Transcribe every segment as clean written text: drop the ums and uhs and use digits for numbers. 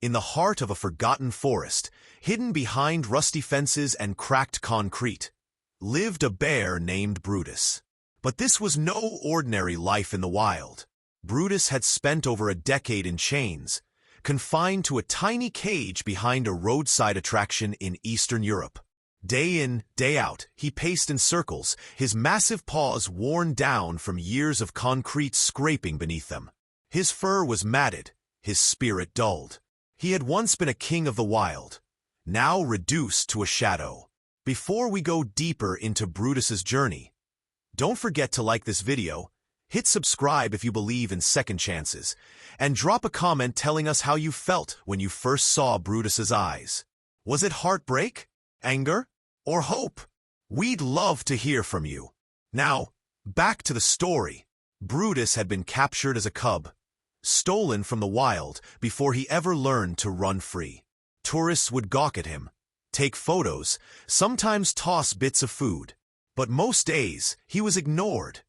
in the heart of a forgotten forest, hidden behind rusty fences and cracked concrete, lived a bear named Brutus. But this was no ordinary life in the wild. Brutus had spent over a decade in chains, confined to a tiny cage behind a roadside attraction in Eastern Europe. Day in, day out, he paced in circles, his massive paws worn down from years of concrete scraping beneath them. His fur was matted, his spirit dulled. He had once been a king of the wild, now reduced to a shadow. Before we go deeper into Brutus's journey, don't forget to like this video, hit subscribe if you believe in second chances, and drop a comment telling us how you felt when you first saw Brutus's eyes. Was it heartbreak, anger, or hope? We'd love to hear from you. Now, back to the story. Brutus had been captured as a cub, stolen from the wild before he ever learned to run free. Tourists would gawk at him, take photos, sometimes toss bits of food. But most days, he was ignored,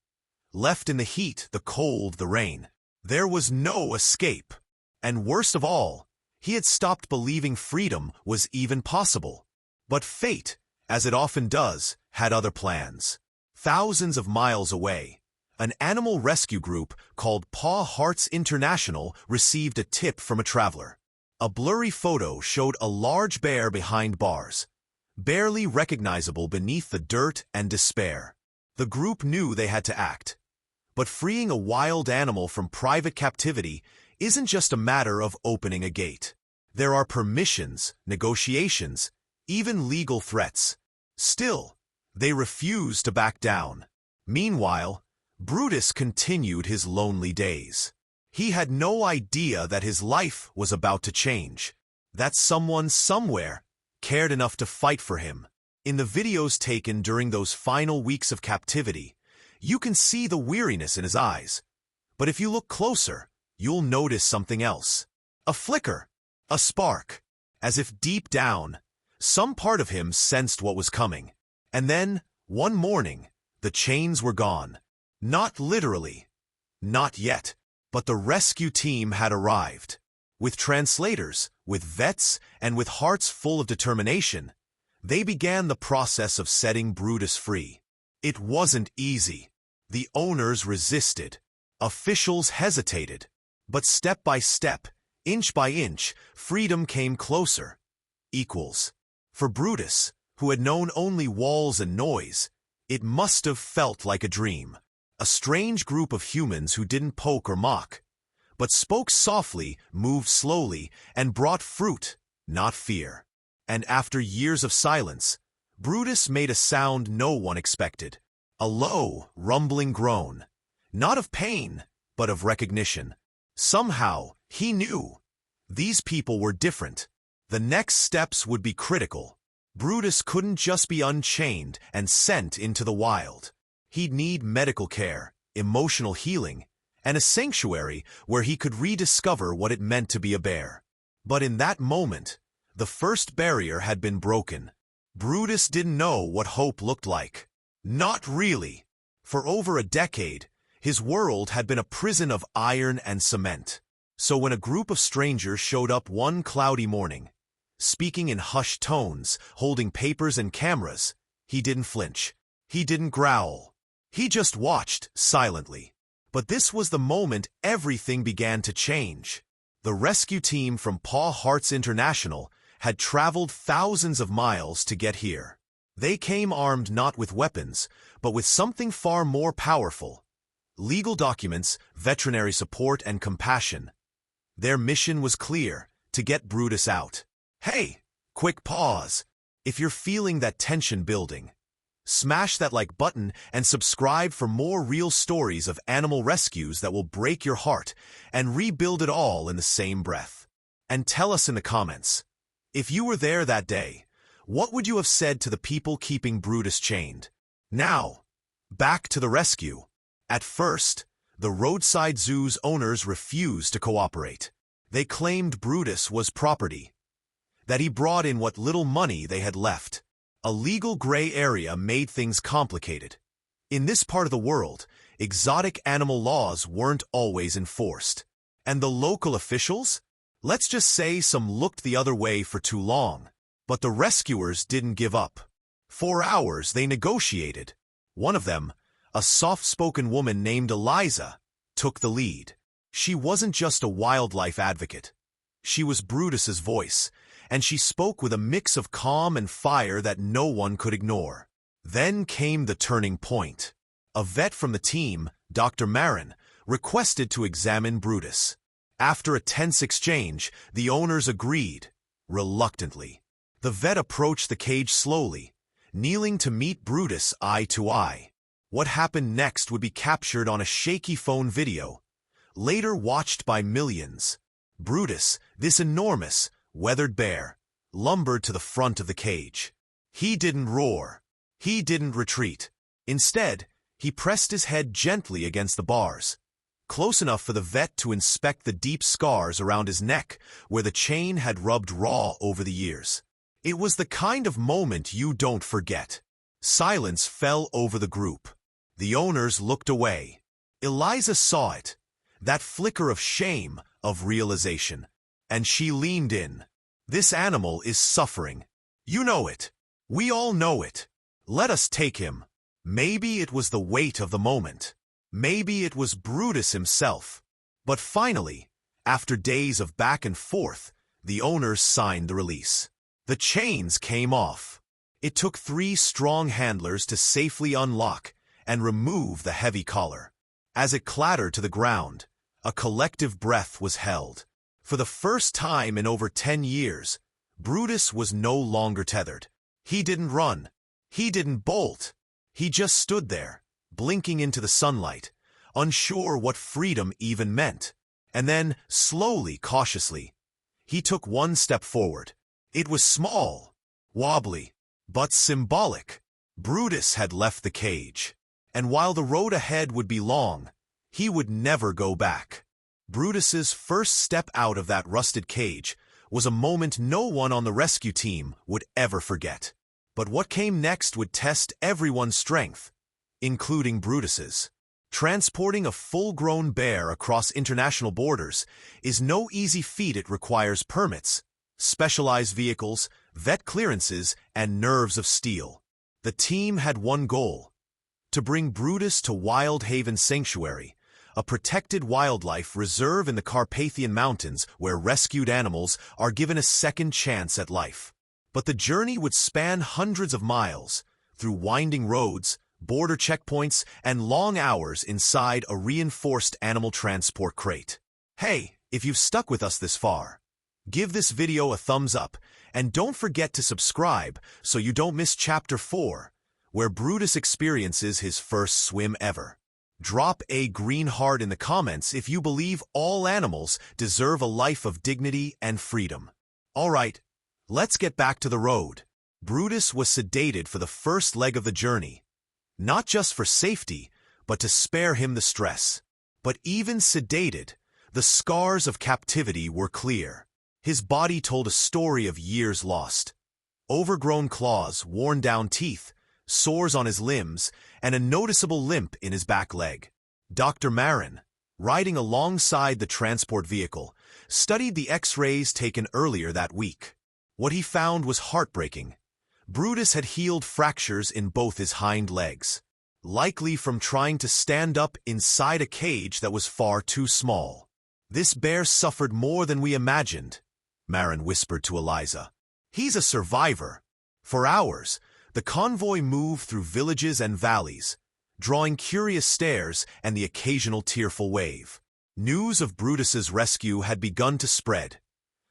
left in the heat, the cold, the rain. There was no escape. And worst of all, he had stopped believing freedom was even possible. But fate, as it often does, had other plans. Thousands of miles away, an animal rescue group called Paw Hearts International received a tip from a traveler. A blurry photo showed a large bear behind bars, barely recognizable beneath the dirt and despair. The group knew they had to act. But freeing a wild animal from private captivity isn't just a matter of opening a gate. There are permissions, negotiations, even legal threats. Still, they refused to back down. Meanwhile, Brutus continued his lonely days. He had no idea that his life was about to change, that someone somewhere cared enough to fight for him. In the videos taken during those final weeks of captivity, you can see the weariness in his eyes. But if you look closer, you'll notice something else. A flicker, a spark, as if deep down, some part of him sensed what was coming. And then, one morning, the chains were gone. Not literally, not yet, but the rescue team had arrived. With translators, with vets, and with hearts full of determination, they began the process of setting Brutus free. It wasn't easy. The owners resisted. Officials hesitated. But step by step, inch by inch, freedom came closer. Equals. For Brutus, who had known only walls and noise, it must have felt like a dream. A strange group of humans who didn't poke or mock, but spoke softly, moved slowly, and brought fruit, not fear. And after years of silence, Brutus made a sound no one expected. A low, rumbling groan. Not of pain, but of recognition. Somehow, he knew. These people were different. The next steps would be critical. Brutus couldn't just be unchained and sent into the wild. He'd need medical care, emotional healing, and a sanctuary where he could rediscover what it meant to be a bear. But in that moment, the first barrier had been broken. Brutus didn't know what hope looked like. Not really. For over a decade, his world had been a prison of iron and cement. So when a group of strangers showed up one cloudy morning, speaking in hushed tones, holding papers and cameras, he didn't flinch. He didn't growl. He just watched, silently. But this was the moment everything began to change. The rescue team from Paw Hearts International had traveled thousands of miles to get here. They came armed not with weapons, but with something far more powerful. Legal documents, veterinary support, and compassion. Their mission was clear, to get Brutus out. Hey, quick pause. If you're feeling that tension building, smash that like button and subscribe for more real stories of animal rescues that will break your heart and rebuild it all in the same breath. And tell us in the comments, if you were there that day, what would you have said to the people keeping Brutus chained? Now, back to the rescue. At first, the roadside zoo's owners refused to cooperate. They claimed Brutus was property, that he brought in what little money they had left. A legal gray area made things complicated. In this part of the world, exotic animal laws weren't always enforced. And the local officials? Let's just say some looked the other way for too long. But the rescuers didn't give up. For hours they negotiated. One of them, a soft-spoken woman named Eliza, took the lead. She wasn't just a wildlife advocate. She was Brutus's voice, and she spoke with a mix of calm and fire that no one could ignore. Then came the turning point. A vet from the team, Dr. Marin, requested to examine Brutus. After a tense exchange, the owners agreed, reluctantly. The vet approached the cage slowly, kneeling to meet Brutus eye to eye. What happened next would be captured on a shaky phone video, later watched by millions. Brutus, this enormous, weathered bear, lumbered to the front of the cage. He didn't roar. He didn't retreat. Instead, he pressed his head gently against the bars, close enough for the vet to inspect the deep scars around his neck where the chain had rubbed raw over the years. It was the kind of moment you don't forget. Silence fell over the group. The owners looked away. Eliza saw it, that flicker of shame, of realization, and she leaned in. This animal is suffering. You know it. We all know it. Let us take him. Maybe it was the weight of the moment. Maybe it was Brutus himself. But finally, after days of back and forth, the owners signed the release. The chains came off. It took 3 strong handlers to safely unlock and remove the heavy collar. As it clattered to the ground, a collective breath was held. For the first time in over 10 years, Brutus was no longer tethered. He didn't run. He didn't bolt. He just stood there, blinking into the sunlight, unsure what freedom even meant. And then, slowly, cautiously, he took one step forward. It was small, wobbly, but symbolic. Brutus had left the cage, and while the road ahead would be long, he would never go back. Brutus's first step out of that rusted cage was a moment no one on the rescue team would ever forget. But what came next would test everyone's strength, including Brutus's. Transporting a full-grown bear across international borders is no easy feat. It requires permits, specialized vehicles, vet clearances, and nerves of steel. The team had one goal: to bring Brutus to Wild Haven Sanctuary, a protected wildlife reserve in the Carpathian Mountains where rescued animals are given a second chance at life. But the journey would span hundreds of miles, through winding roads, border checkpoints, and long hours inside a reinforced animal transport crate. Hey, if you've stuck with us this far, give this video a thumbs up, and don't forget to subscribe so you don't miss Chapter 4, where Brutus experiences his first swim ever. Drop a green heart in the comments if you believe all animals deserve a life of dignity and freedom. Alright, let's get back to the road. Brutus was sedated for the first leg of the journey, not just for safety, but to spare him the stress. But even sedated, the scars of captivity were clear. His body told a story of years lost. Overgrown claws, worn-down teeth, sores on his limbs, and a noticeable limp in his back leg. Dr. Marin, riding alongside the transport vehicle, studied the X-rays taken earlier that week. What he found was heartbreaking. Brutus had healed fractures in both his hind legs, likely from trying to stand up inside a cage that was far too small. This bear suffered more than we imagined, Marin whispered to Eliza. He's a survivor. For hours, the convoy moved through villages and valleys, drawing curious stares and the occasional tearful wave. News of Brutus's rescue had begun to spread.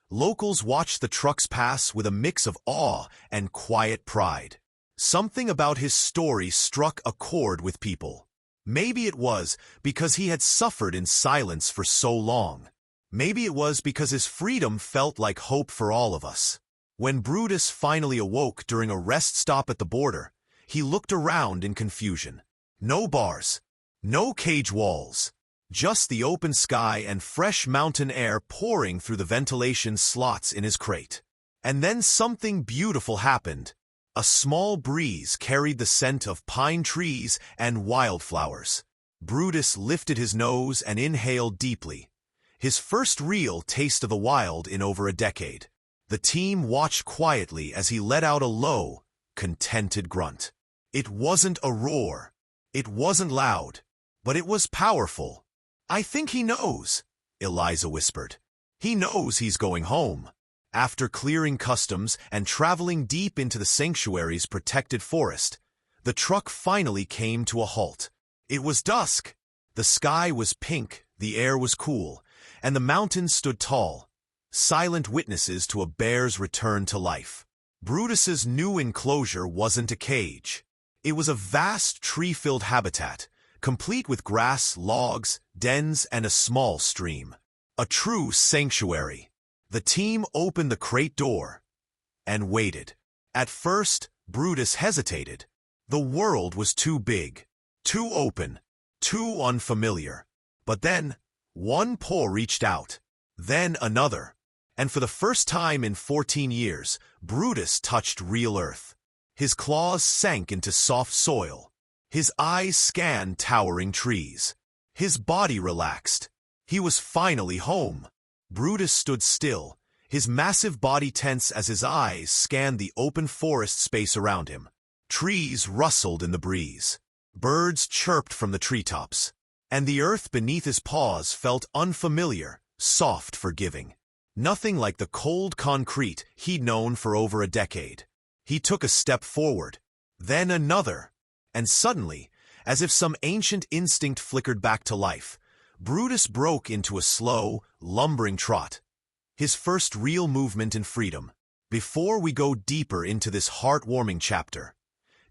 Locals watched the trucks pass with a mix of awe and quiet pride. Something about his story struck a chord with people. Maybe it was because he had suffered in silence for so long. Maybe it was because his freedom felt like hope for all of us. When Brutus finally awoke during a rest stop at the border, he looked around in confusion. No bars, no cage walls, just the open sky and fresh mountain air pouring through the ventilation slots in his crate. And then something beautiful happened. A small breeze carried the scent of pine trees and wildflowers. Brutus lifted his nose and inhaled deeply, his first real taste of the wild in over a decade. The team watched quietly as he let out a low, contented grunt. It wasn't a roar. It wasn't loud, but it was powerful. "I think he knows," Eliza whispered. "He knows he's going home." After clearing customs and traveling deep into the sanctuary's protected forest, the truck finally came to a halt. It was dusk. The sky was pink, the air was cool, and the mountains stood tall, silent witnesses to a bear's return to life. Brutus's new enclosure wasn't a cage. It was a vast tree-filled habitat, complete with grass, logs, dens, and a small stream. A true sanctuary. The team opened the crate door and waited. At first, Brutus hesitated. The world was too big, too open, too unfamiliar. But then, one paw reached out, then another. And for the first time in 14 years, Brutus touched real earth. His claws sank into soft soil. His eyes scanned towering trees. His body relaxed. He was finally home. Brutus stood still, his massive body tense as his eyes scanned the open forest space around him. Trees rustled in the breeze. Birds chirped from the treetops. And the earth beneath his paws felt unfamiliar, soft, forgiving. Nothing like the cold concrete he'd known for over a decade. He took a step forward, then another, and suddenly, as if some ancient instinct flickered back to life, Brutus broke into a slow, lumbering trot, his first real movement in freedom. Before we go deeper into this heartwarming chapter,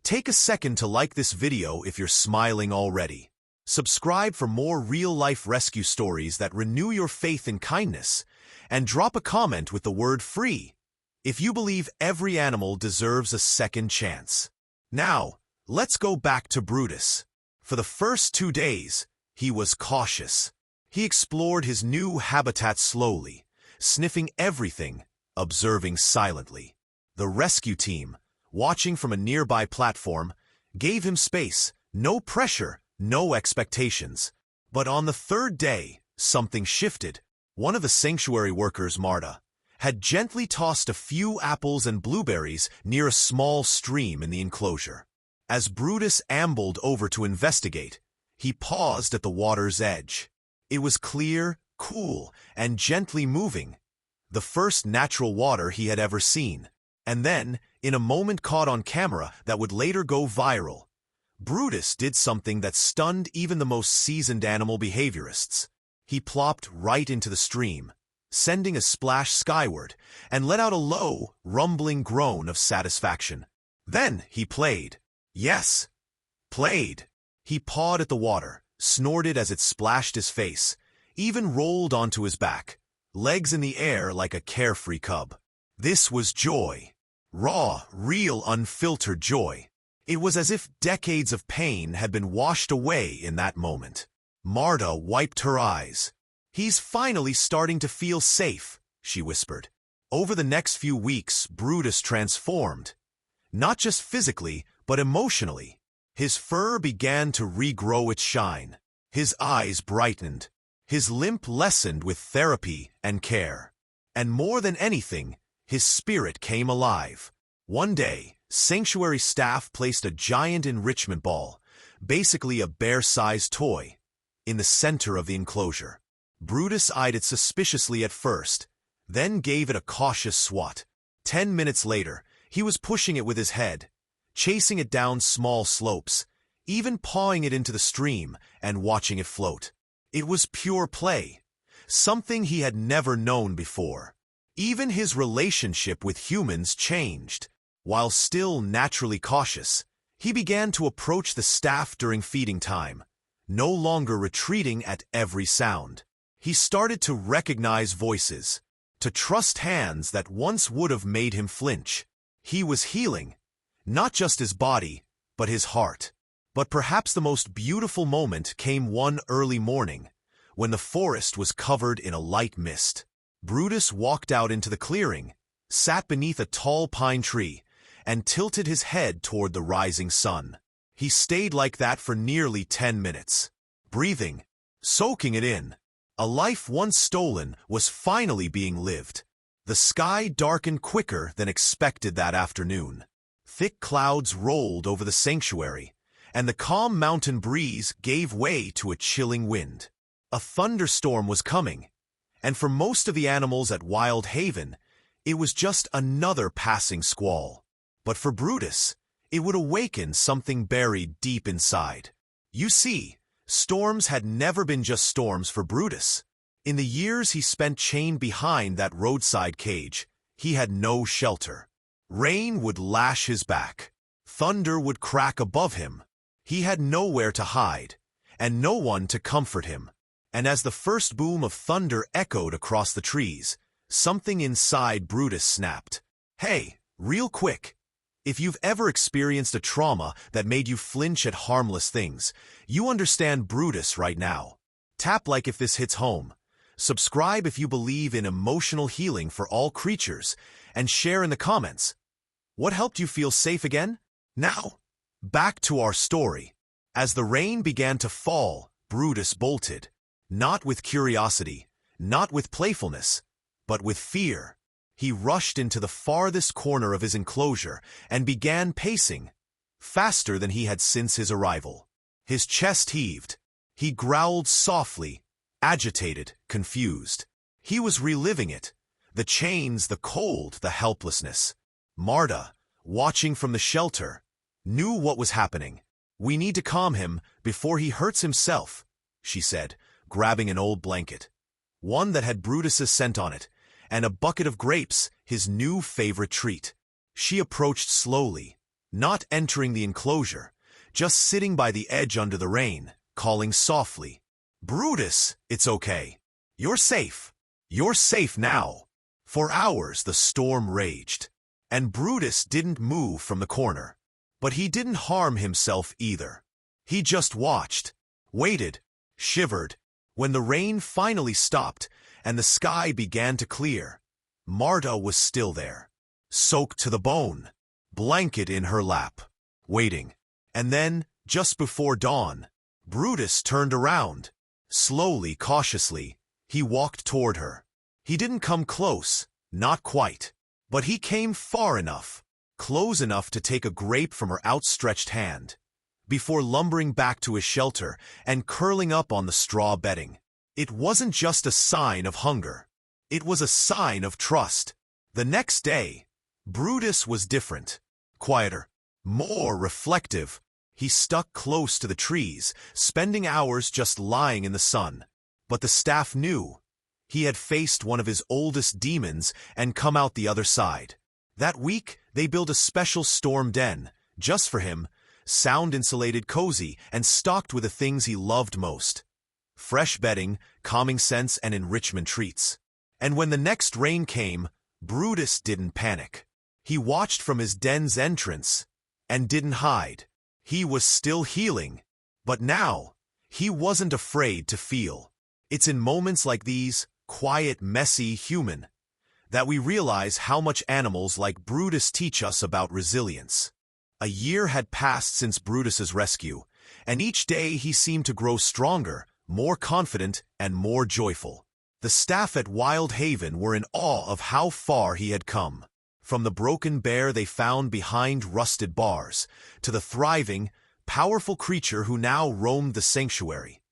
take a second to like this video if you're smiling already. Subscribe for more real-life rescue stories that renew your faith in kindness, and drop a comment with the word free if you believe every animal deserves a second chance. Now, let's go back to Brutus. For the first 2 days, he was cautious. He explored his new habitat slowly, sniffing everything, observing silently. The rescue team, watching from a nearby platform, gave him space, no pressure, no expectations. But on the 3rd day, something shifted. One of the sanctuary workers, Marta, had gently tossed a few apples and blueberries near a small stream in the enclosure. As Brutus ambled over to investigate, he paused at the water's edge. It was clear, cool, and gently moving, the first natural water he had ever seen. And then, in a moment caught on camera that would later go viral, Brutus did something that stunned even the most seasoned animal behaviorists. He plopped right into the stream, sending a splash skyward, and let out a low, rumbling groan of satisfaction. Then he played. Yes, played. He pawed at the water, snorted as it splashed his face, even rolled onto his back, legs in the air like a carefree cub. This was joy. Raw, real, unfiltered joy. It was as if decades of pain had been washed away in that moment. Marta wiped her eyes. "He's finally starting to feel safe," she whispered. Over the next few weeks, Brutus transformed. Not just physically, but emotionally. His fur began to regrow its shine. His eyes brightened. His limp lessened with therapy and care. And more than anything, his spirit came alive. One day, sanctuary staff placed a giant enrichment ball, basically a bear-sized toy, in the center of the enclosure. Brutus eyed it suspiciously at first, then gave it a cautious swat. 10 minutes later, he was pushing it with his head, chasing it down small slopes, even pawing it into the stream and watching it float. It was pure play, something he had never known before. Even his relationship with humans changed. While still naturally cautious, he began to approach the staff during feeding time, no longer retreating at every sound. He started to recognize voices, to trust hands that once would have made him flinch. He was healing, not just his body, but his heart. But perhaps the most beautiful moment came one early morning, when the forest was covered in a light mist. Brutus walked out into the clearing, sat beneath a tall pine tree, and tilted his head toward the rising sun. He stayed like that for nearly 10 minutes, breathing, soaking it in. A life once stolen was finally being lived. The sky darkened quicker than expected that afternoon. Thick clouds rolled over the sanctuary, and the calm mountain breeze gave way to a chilling wind. A thunderstorm was coming, and for most of the animals at Wild Haven, it was just another passing squall. But for Brutus, it would awaken something buried deep inside. You see, storms had never been just storms for Brutus. In the years he spent chained behind that roadside cage, he had no shelter. Rain would lash his back. Thunder would crack above him. He had nowhere to hide, and no one to comfort him. And as the first boom of thunder echoed across the trees, something inside Brutus snapped. Hey, real quick. If you've ever experienced a trauma that made you flinch at harmless things, you understand Brutus right now. Tap like if this hits home. Subscribe if you believe in emotional healing for all creatures, and share in the comments. What helped you feel safe again? Now, back to our story. As the rain began to fall, Brutus bolted. Not with curiosity, not with playfulness, but with fear. He rushed into the farthest corner of his enclosure and began pacing, faster than he had since his arrival. His chest heaved. He growled softly, agitated, confused. He was reliving it. The chains, the cold, the helplessness. Marta, watching from the shelter, knew what was happening. "We need to calm him before he hurts himself," she said, grabbing an old blanket. One that had Brutus's scent on it, and a bucket of grapes, his new favorite treat. She approached slowly, not entering the enclosure, just sitting by the edge under the rain, calling softly, "Brutus, it's okay. You're safe. You're safe now." For hours the storm raged, and Brutus didn't move from the corner. But he didn't harm himself either. He just watched, waited, shivered. When the rain finally stopped and the sky began to clear, Marta was still there, soaked to the bone, blanket in her lap, waiting. And then, just before dawn, Brutus turned around. Slowly, cautiously, he walked toward her. He didn't come close, not quite, but he came far enough, close enough to take a grape from her outstretched hand, before lumbering back to his shelter and curling up on the straw bedding. It wasn't just a sign of hunger. It was a sign of trust. The next day, Brutus was different, quieter, more reflective. He stuck close to the trees, spending hours just lying in the sun. But the staff knew. He had faced one of his oldest demons and come out the other side. That week, they built a special storm den, just for him, sound-insulated, cozy, and stocked with the things he loved most. Fresh bedding, calming scents, and enrichment treats. And when the next rain came, Brutus didn't panic. He watched from his den's entrance, and didn't hide. He was still healing, but now, he wasn't afraid to feel. It's in moments like these, quiet, messy, human, that we realize how much animals like Brutus teach us about resilience. A year had passed since Brutus's rescue, and each day he seemed to grow stronger, more confident, and more joyful. The staff at Wild Haven were in awe of how far he had come. From the broken bear they found behind rusted bars, to the thriving, powerful creature who now roamed the sanctuary,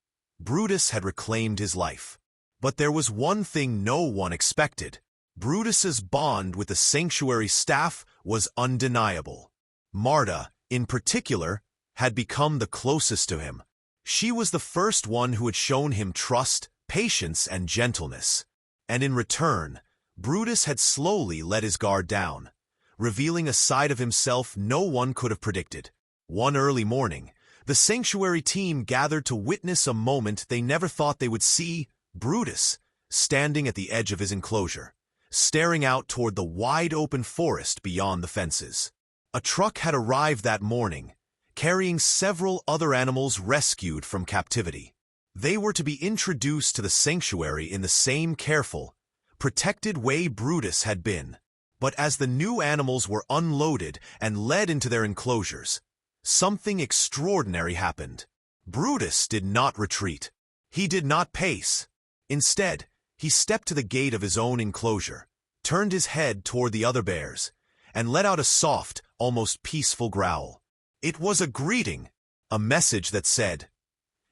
Brutus had reclaimed his life. But there was one thing no one expected. Brutus's bond with the sanctuary staff was undeniable. Marta, in particular, had become the closest to him. She was the first one who had shown him trust, patience, and gentleness. And in return, Brutus had slowly let his guard down, revealing a side of himself no one could have predicted. One early morning, the sanctuary team gathered to witness a moment they never thought they would see: Brutus, standing at the edge of his enclosure, staring out toward the wide-open forest beyond the fences. A truck had arrived that morning, carrying several other animals rescued from captivity. They were to be introduced to the sanctuary in the same careful, protected way Brutus had been. But as the new animals were unloaded and led into their enclosures, something extraordinary happened. Brutus did not retreat. He did not pace. Instead, he stepped to the gate of his own enclosure, turned his head toward the other bears, and let out a soft, almost peaceful growl. It was a greeting, a message that said,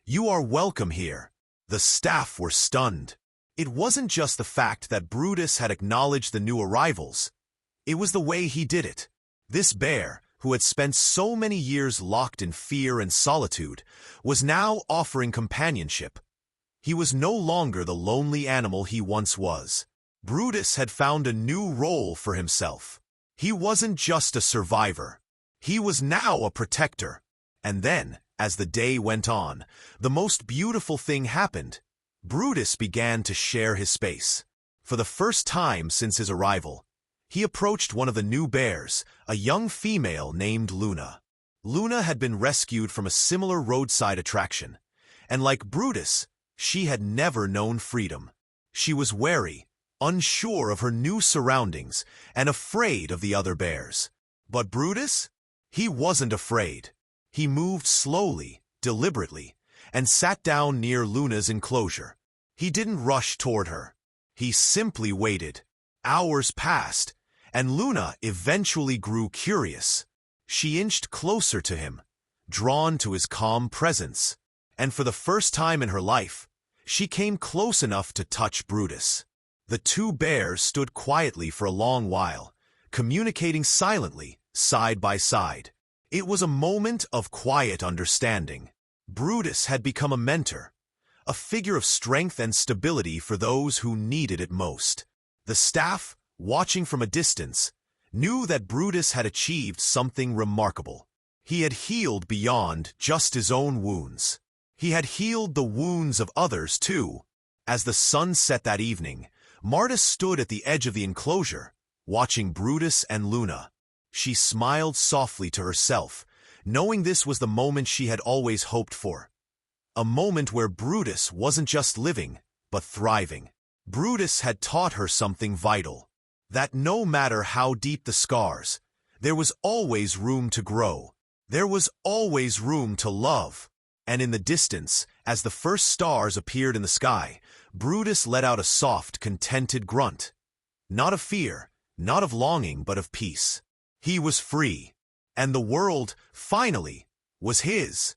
"You are welcome here." The staff were stunned. It wasn't just the fact that Brutus had acknowledged the new arrivals. It was the way he did it. This bear, who had spent so many years locked in fear and solitude, was now offering companionship. He was no longer the lonely animal he once was. Brutus had found a new role for himself. He wasn't just a survivor. He was now a protector. And then, as the day went on, the most beautiful thing happened. Brutus began to share his space. For the first time since his arrival, he approached one of the new bears, a young female named Luna. Luna had been rescued from a similar roadside attraction, and like Brutus, she had never known freedom. She was wary, unsure of her new surroundings, and afraid of the other bears. But Brutus? He wasn't afraid. He moved slowly, deliberately, and sat down near Luna's enclosure. He didn't rush toward her. He simply waited. Hours passed, and Luna eventually grew curious. She inched closer to him, drawn to his calm presence. And for the first time in her life, she came close enough to touch Brutus. The two bears stood quietly for a long while, communicating silently, side by side. It was a moment of quiet understanding. Brutus had become a mentor, a figure of strength and stability for those who needed it most. The staff, watching from a distance, knew that Brutus had achieved something remarkable. He had healed beyond just his own wounds. He had healed the wounds of others, too. As the sun set that evening, Marta stood at the edge of the enclosure, watching Brutus and Luna. She smiled softly to herself, knowing this was the moment she had always hoped for. A moment where Brutus wasn't just living, but thriving. Brutus had taught her something vital. That no matter how deep the scars, there was always room to grow. There was always room to love. And in the distance, as the first stars appeared in the sky, Brutus let out a soft, contented grunt. Not of fear, not of longing, but of peace. He was free. And the world, finally, was his.